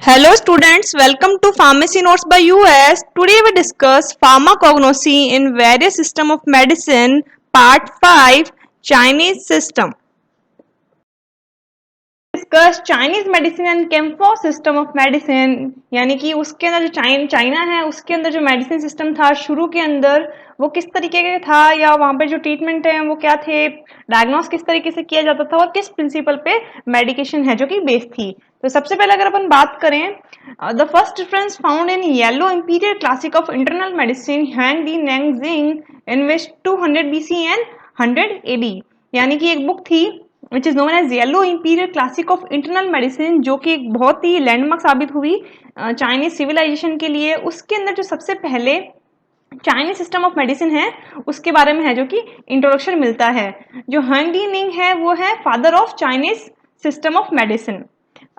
Hello students, welcome to Pharmacy Notes by US. Today we discuss pharmacognosy in various system of medicine, part 5, Chinese system. Discuss Chinese medicine and Kampo system of medicine, यानी कि उसके अंदर जो China है उसके अंदर जो medicine system था शुरू के अंदर वो किस तरीके का था, या वहां पे जो ट्रीटमेंट है वो क्या थे, डायग्नोस किस तरीके से किया जाता था और किस प्रिंसिपल पे मेडिकेशन है जो कि बेस्ड थी। तो सबसे पहले अगर अपन बात करें, the first difference found in Yellow Emperor Classic of Internal Medicine Huang Di Neijing in which 200 BC and 100 AD, यानी कि एक बुक थी which is known as Yellow Emperor Classic of Internal Medicine, जो कि एक बहुत ही लैंडमार्क साबित हुई चाइनीज सिविलाइजेशन के लिए। उसके अंदर जो सबसे पहले चाइनीज सिस्टम ऑफ मेडिसिन है उसके बारे में है जो कि इंट्रोडक्शन मिलता है। जो हंग डी निंग है वो है father of Chinese system of medicine.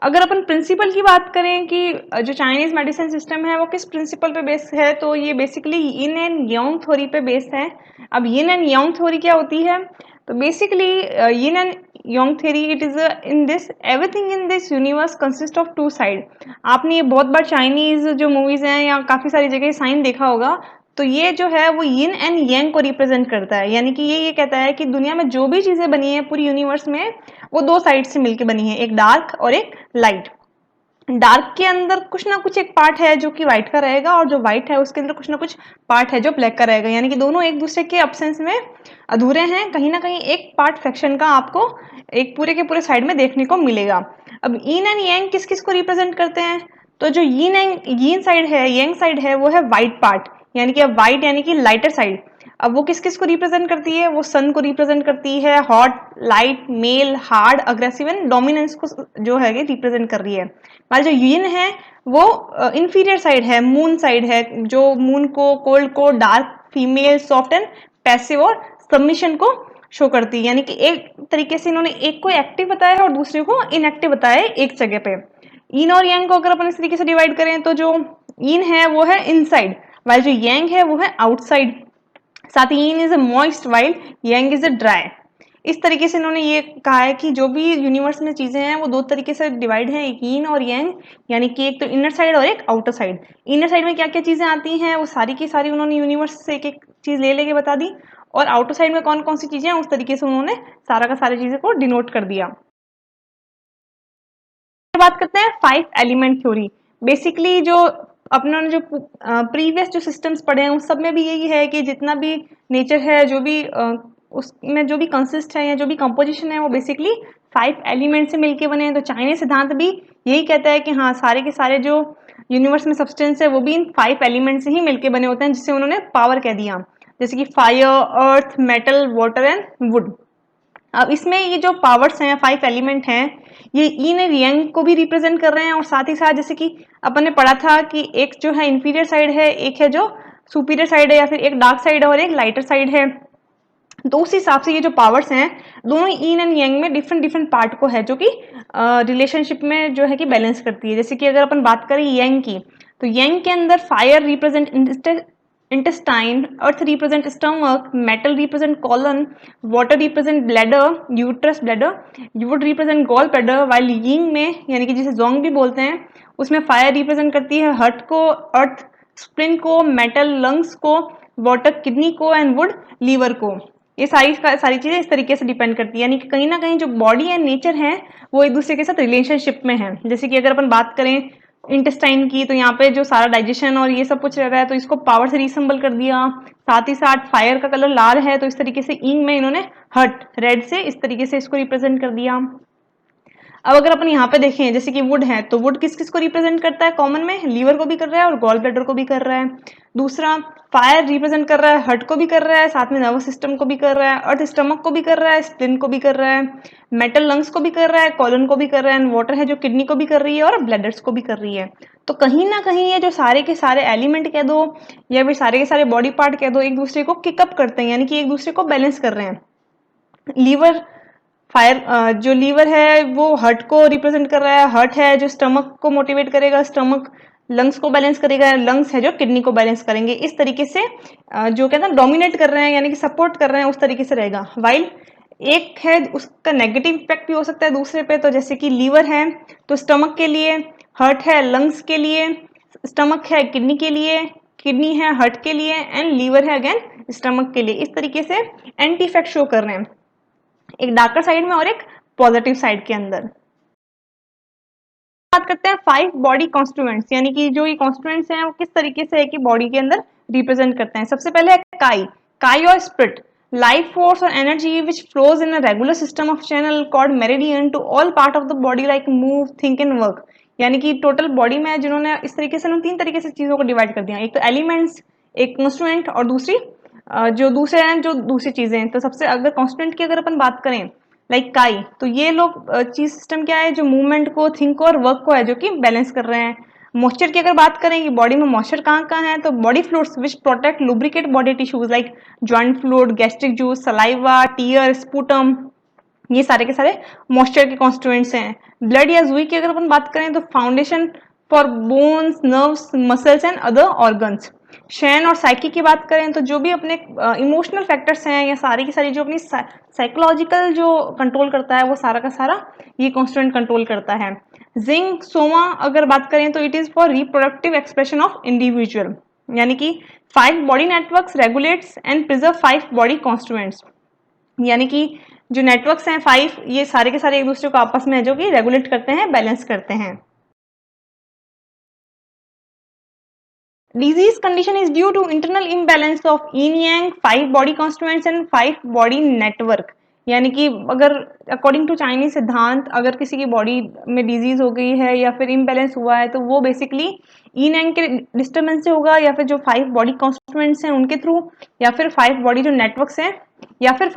अगर अपन प्रिंसिपल की बात करें कि जो चाइनीज मेडिसिन सिस्टम है वो किस प्रिंसिपल पे बेस्ड है, तो ये basically yin and yang theory पे बेस्ड है। अब यिन एंड यांग थ्योरी क्या होती है, तो basically yin and yang theory it is in this everything in this universe consist of two side. आपने ये बहुत बार चाइनीज जो मूवीज हैं या काफी सारी जगह साइन देखा होगा, तो ये जो है वो यिन एंड यांग को रिप्रेजेंट करता है, यानी कि ये कहता है कि दुनिया में जो भी चीजें बनी है पूरी यूनिवर्स में वो दो साइड से मिलकर बनी है, एक डार्क और एक लाइट। डार्क के अंदर कुछ ना कुछ एक पार्ट है जो कि व्हाइट का रहेगा और जो व्हाइट है उसके अंदर कुछ ना कुछ पार्ट है जो ब्लैक का रहेगा, यानी कि दोनों एक दूसरे के अब्सेंस में अधूरे हैं। कहीं ना कहीं एक पार्ट फ्रैक्शन का आपको एक पूरे के पूरे साइड में देखने को मिलेगा। अब यिन एंड यांग किस किस को रिप्रेजेंट करते हैं, तो जो यिन साइड है, यांग साइड है, वो है व्हाइट पार्ट, यानी कि अब व्हाइट यानी कि लाइटर साइड। अब वो किस किस को रिप्रेजेंट करती है, वो सन को रिप्रेजेंट करती है, hot, light, male, hard, aggressive and dominance को जो है रिप्रेजेंट कर रही है। जो यिन है वो इंफीरियर साइड है, मून साइड है, जो मून को, कोल्ड को, dark, female, soft and passive और सबमिशन को शो करती है। यानी कि एक तरीके से इन्होंने एक को एक्टिव बताया है और दूसरे को इनएक्टिव बताया है एक जगह पे। इन और यांग को अगर अपन इस तरीके से डिवाइड करें तो जो इन है वो है इनसाइड, वाइल जो यांग है वो है आउटसाइड। साथ ही yin is a moist while yang is a dry. इस तरीके से इन्होंने ये कहा है कि जो भी यूनिवर्स में चीजें हैं वो दो तरीके से डिवाइड है, एक यीन और यांग, यानी कि एक तो इनर साइड और एक आउटर साइड। इनर साइड में क्या क्या चीजें आती हैं वो सारी की सारी उन्होंने यूनिवर्स से एक एक चीज ले लेके बता दी, और आउटर साइड में कौन कौन सी चीजें हैं उस तरीके से उन्होंने सारा का सारी चीजें को डिनोट कर दिया। बात करते हैं 5 एलिमेंट थ्योरी। बेसिकली जो अपनों ने जो प्रीवियस जो सिस्टम्स पढ़े हैं उस सब में भी यही है कि जितना भी नेचर है, जो भी उसमें जो भी कंसिस्ट है या जो भी कंपोजिशन है वो बेसिकली 5 एलिमेंट से मिलके बने हैं। तो चाइनीज सिद्धांत भी यही कहता है कि हाँ, सारे के सारे जो यूनिवर्स में सब्सटेंस है वो भी इन 5 एलिमेंट से ही मिलके बने होते हैं, जिससे उन्होंने पावर कह दिया, जैसे कि fire, earth, metal, water and would. अब इसमें ये जो पावर्स हैं, 5 एलिमेंट हैं, ये यीन और यांग को भी रिप्रेजेंट कर रहे हैं, और साथ ही साथ जैसे कि अपन ने पढ़ा था कि एक जो है इंफीरियर साइड है, एक है जो सुपीरियर साइड है, या फिर एक डार्क साइड है और एक लाइटर साइड है। तो उस हिसाब से ये जो पावर्स हैं दोनों यीन एंड यांग में डिफरेंट डिफरेंट पार्ट को है जो कि रिलेशनशिप में जो है कि बैलेंस करती है। जैसे कि अगर अपन बात करें यांग की, तो यांग के अंदर fire represent intestine, earth represent stomach, metal represent colon, water represent bladder, uterus bladder, wood represent gall bladder, while ying में यानी कि जिसे जोंग भी बोलते हैं उसमें फायर रिप्रेजेंट करती है हार्ट को, अर्थ स्प्लिन को, मेटल लंग्स को, वाटर किडनी को एंड वुड लीवर को। ये सारी चीजें इस तरीके से डिपेंड करती है, यानी कि कहीं ना कहीं जो बॉडी एंड नेचर है वो एक दूसरे के साथ रिलेशनशिप में है। जैसे कि अगर अपन बात करें इंटेस्टाइन की, तो यहाँ पे जो सारा डाइजेशन और ये सब कुछ रह रहा है तो इसको पावर से रीसम्बल कर दिया। साथ ही साथ फायर का कलर लाल है तो इस तरीके से इंग में इन्होंने हर्ट रेड से इस तरीके से इसको रिप्रेजेंट कर दिया। अब अगर अपन यहाँ पे देखें जैसे कि वुड है, तो वुड किस किस को रिप्रेजेंट करता है, कॉमन में लीवर को भी कर रहा है और गॉल ब्लैडर को भी कर रहा है। दूसरा फायर रिप्रेजेंट कर रहा है, हार्ट को भी कर रहा है, साथ में नर्वस सिस्टम को भी कर रहा है, अर्थ स्टमक को भी कर रहा है, स्प्लिन को भी कर रहा है, मेटल लंग्स को भी कर रहा है, कॉलन को भी कर रहा है, एंड वाटर है जो किडनी को भी कर रही है और ब्लैडर्स को भी कर रही है। तो कहीं ना कहीं ये जो सारे के सारे एलिमेंट कह दो या फिर सारे के सारे बॉडी पार्ट कह दो, एक दूसरे को किकअप करते हैं, यानी कि एक दूसरे को बैलेंस कर रहे हैं। लीवर फायर जो लीवर है वो हार्ट को रिप्रेजेंट कर रहा है, हार्ट है जो स्टमक को मोटिवेट करेगा, स्टमक लंग्स को बैलेंस करेगा, लंग्स है जो किडनी को बैलेंस करेंगे। इस तरीके से जो कहते हैं डोमिनेट कर रहे हैं यानी कि सपोर्ट कर रहे हैं, उस तरीके से रहेगा। वाइल एक है उसका नेगेटिव इफेक्ट भी हो सकता है दूसरे पे, तो जैसे कि लीवर है तो स्टमक के लिए हार्ट है लंग्स के लिए, स्टमक है किडनी के लिए, किडनी है हार्ट के लिए एंड लीवर है अगेन स्टमक के लिए। इस तरीके से एंटी इफेक्ट शो कर रहे हैं, एक डार्कर साइड में और एक पॉजिटिव साइड के अंदर। बात करते हैं 5 बॉडी कॉन्स्टिट्यूएंट्स, यानी कि जो ये कॉन्स्टिट्यूएंट्स हैं वो किस तरीके से है कि बॉडी के अंदर रिप्रेजेंट करते हैं। सबसे पहले है काई, काई और स्पिरिट, लाइफ फोर्स और energy which flows in a regular system of channel called meridian to all part of the body like move think and work. यानी कि टोटल बॉडी में जिन्होंने इस तरीके से 3 तरीके से चीजों को डिवाइड कर दिया, एक तो एलिमेंट्स, एक कॉन्स्टिट्यूएंट और दूसरी जो दूसरे हैं जो दूसरी चीजें हैं। तो सबसे अगर कॉन्स्टिट्यूएंट की अगर अपन बात करें लाइक काई, तो ये लोग चीज सिस्टम क्या है जो मूवमेंट को, थिंक को और वर्क को है जो कि बैलेंस कर रहे हैं। मॉइस्चर की अगर बात करें कि बॉडी में मॉइस्चर कहाँ कहाँ है, तो body fluids which protect lubricate body tissues like joint fluid, gastric juice, saliva, tear, sputum, ये सारे के सारे मॉइस्चर के कॉन्स्टिट्यूएंट्स हैं। ब्लड या जुई की अगर अपन बात करें तो foundation for bones, nerves, muscles and other organs. Shen और साइकी की बात करें तो जो भी अपने इमोशनल फैक्टर्स हैं या सारी की सारी जो अपनी साइकोलॉजिकल जो कंट्रोल करता है वो सारा का सारा ये कॉन्स्टिट्यूएंट कंट्रोल करता है। जिंक, सोमा अगर बात करें तो it is for reproductive expression of individual, यानी कि 5 body networks regulates and preserve 5 body constituents, यानी कि जो नेटवर्क्स हैं 5 ये सारे के सारे एक दूसरे को आपस में है जो कि रेगुलेट करते हैं, बैलेंस करते हैं। Disease condition is due to internal imbalance of yin yang, 5 body constituents and 5 body network। यानी कि अगर अकॉर्डिंग टू चाइनीज सिद्धांत अगर किसी की बॉडी में डिजीज हो गई है या फिर इम्बैलेंस हुआ है तो वो बेसिकली yin yang के डिस्टर्बेंस से होगा, या फिर जो 5 बॉडी कॉन्स्टिट्यूएंट्स हैं उनके थ्रू, या फिर 5 बॉडी जो नेटवर्क्स हैं, या फिर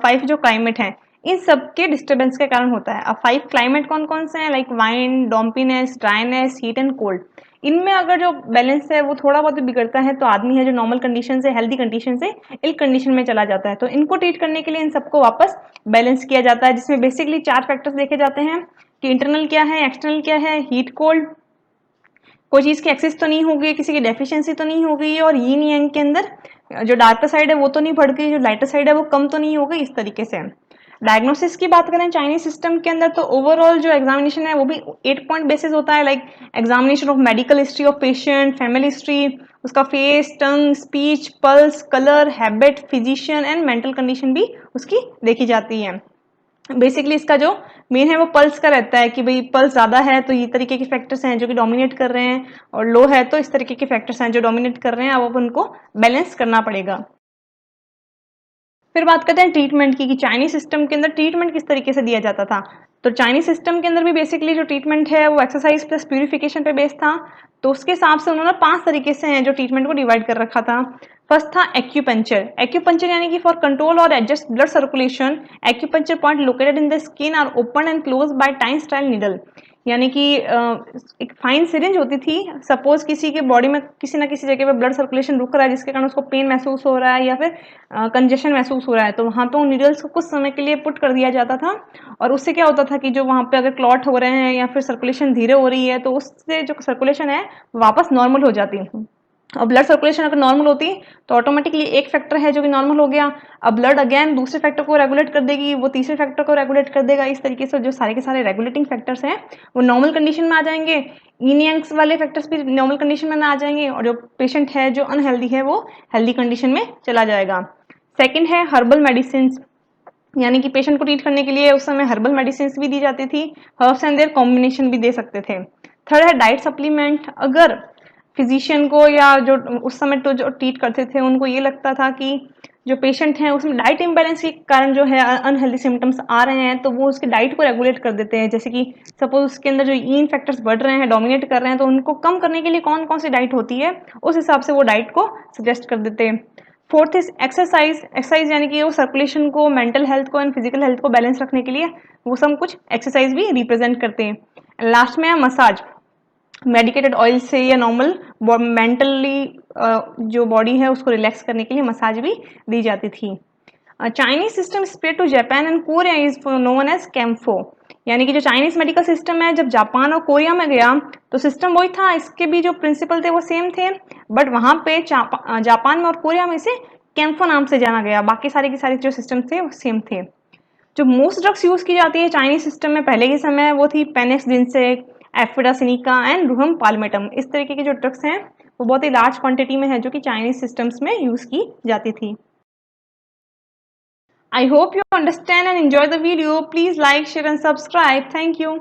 5 जो क्लाइमेट हैं, इन सब के डिस्टर्बेंस के कारण होता है। अब 5 क्लाइमेट कौन कौन से हैं, like wind, dampness, dryness, heat and cold. इनमें अगर जो बैलेंस है वो थोड़ा बहुत बिगड़ता है तो आदमी है जो नॉर्मल कंडीशन से, हेल्दी कंडीशन से इल कंडीशन में चला जाता है। तो इनको ट्रीट करने के लिए इन सबको वापस बैलेंस किया जाता है, जिसमें बेसिकली 4 फैक्टर्स देखे जाते हैं कि इंटरनल क्या है, एक्सटर्नल क्या है, हीट कोल्ड, कोई चीज की एक्सेस तो नहीं हो गई, किसी की डेफिशिएंसी तो नहीं हो गई, और यीन यांग के अंदर जो डार्कर साइड है वो तो नहीं बढ़ गई, जो लाइटर साइड है वो कम तो नहीं हो गई, इस तरीके से। डायग्नोसिस की बात करें चाइनीज सिस्टम के अंदर तो ओवरऑल जो एग्जामिनेशन है वो भी 8 पॉइंट बेसिस होता है, like examination of medical history of patient, family history, उसका face, tongue, speech, pulse, colour, habit, physician and mental condition भी उसकी देखी जाती है। बेसिकली इसका जो मेन है वो पल्स का रहता है कि भाई पल्स ज्यादा है तो ये तरीके के फैक्टर्स हैं जो कि डोमिनेट कर रहे हैं, और लो है तो इस तरीके के फैक्टर्स हैं जो डोमिनेट कर रहे हैं, अब उनको बैलेंस करना पड़ेगा। फिर बात करते हैं ट्रीटमेंट की कि चाइनीज सिस्टम के अंदर ट्रीटमेंट किस तरीके से दिया जाता था। तो चाइनीज सिस्टम के अंदर भी बेसिकली जो ट्रीटमेंट है वो एक्सरसाइज प्लस प्यूरिफिकेशन पे बेस्ड था। तो उसके हिसाब से उन्होंने 5 तरीके से हैं जो ट्रीटमेंट को डिवाइड कर रखा था। फर्स्ट था एक्यूपंचर। एक्यूपंचर यानी कि फॉर कंट्रोल और adjust blood circulation, acupuncture point located in the skin are open and close by tine style needle. यानी कि एक फाइन सिरिंज होती थी, सपोज किसी के बॉडी में किसी ना किसी जगह पे ब्लड सर्कुलेशन रुक रहा है जिसके कारण उसको पेन महसूस हो रहा है या फिर कंजेशन महसूस हो रहा है, तो वहां पे उन नीडल्स को कुछ समय के लिए पुट कर दिया जाता था, और उससे क्या होता था कि जो वहां पे अगर क्लॉट हो रहे हैं या फिर सर्कुलेशन धीरे हो रही है तो उससे जो सर्कुलेशन है वापस नॉर्मल हो जाती है। और ब्लड सर्कुलेशन अगर नॉर्मल होती तो ऑटोमेटिकली एक फैक्टर है जो कि नॉर्मल हो गया, अब ब्लड अगेन दूसरे फैक्टर को रेगुलेट कर देगी, वो तीसरे फैक्टर को रेगुलेट कर देगा। इस तरीके से जो सारे के सारे रेगुलेटिंग फैक्टर्स हैं वो नॉर्मल कंडीशन में आ जाएंगे, yin यांग्स वाले फैक्टर्स भी नॉर्मल कंडीशन में आ जाएंगे, और जो पेशेंट है जो अनहेल्दी है वो हेल्दी कंडीशन में चला जाएगा। सेकेंड है हर्बल मेडिसिन, यानी कि पेशेंट को ट्रीट करने के लिए उस समय हर्बल मेडिसिन भी दी जाती थी, हर्ब्स एंड देयर कॉम्बिनेशन भी दे सकते थे। थर्ड है डाइट सप्लीमेंट। अगर फिजिशियन को या जो उस समय तो जो ट्रीट करते थे उनको ये लगता था कि जो पेशेंट हैं उसमें डाइट इम्बैलेंस के कारण जो है अनहेल्दी सिम्टम्स आ रहे हैं, तो वो उसके डाइट को रेगुलेट कर देते हैं। जैसे कि सपोज उसके अंदर जो ईन फैक्टर्स बढ़ रहे हैं, डोमिनेट कर रहे हैं, तो उनको कम करने के लिए कौन कौन सी डाइट होती है उस हिसाब से वो डाइट को सजेस्ट कर देते हैं। Fourth is exercise. एक्सरसाइज यानी कि वो सर्कुलेशन को, मेंटल हेल्थ को एंड फिजिकल हेल्थ को बैलेंस रखने के लिए वो सब कुछ एक्सरसाइज भी रिप्रेजेंट करते हैं। लास्ट में है मसाज। मेडिकेटेड ऑयल से या नॉर्मल मेंटली जो बॉडी है उसको रिलैक्स करने के लिए मसाज भी दी जाती थी। Chinese system spread to Japan and Korea is known as Kampo. यानी कि जो चाइनीज मेडिकल सिस्टम है जब जापान और कोरिया में गया तो सिस्टम वही था, इसके भी जो प्रिंसिपल थे वो सेम थे, बट वहां पे जापान में और कोरिया में इसे कैम्फो नाम से जाना गया, बाकी सारे के सारे जो सिस्टम थे वो सेम थे। जो मोस्ट ड्रग्स यूज की जाती है चाइनीज सिस्टम में पहले के समय वो थी पेनेक्स जिनसेक, एफिडासिनिका एंड रूहम पाल्मेटम। इस तरीके के जो ड्रग्स हैं वो बहुत ही लार्ज क्वांटिटी में है जो कि चाइनीज सिस्टम्स में यूज की जाती थी। I hope you understand and enjoy the video. Please like, share and subscribe. Thank you.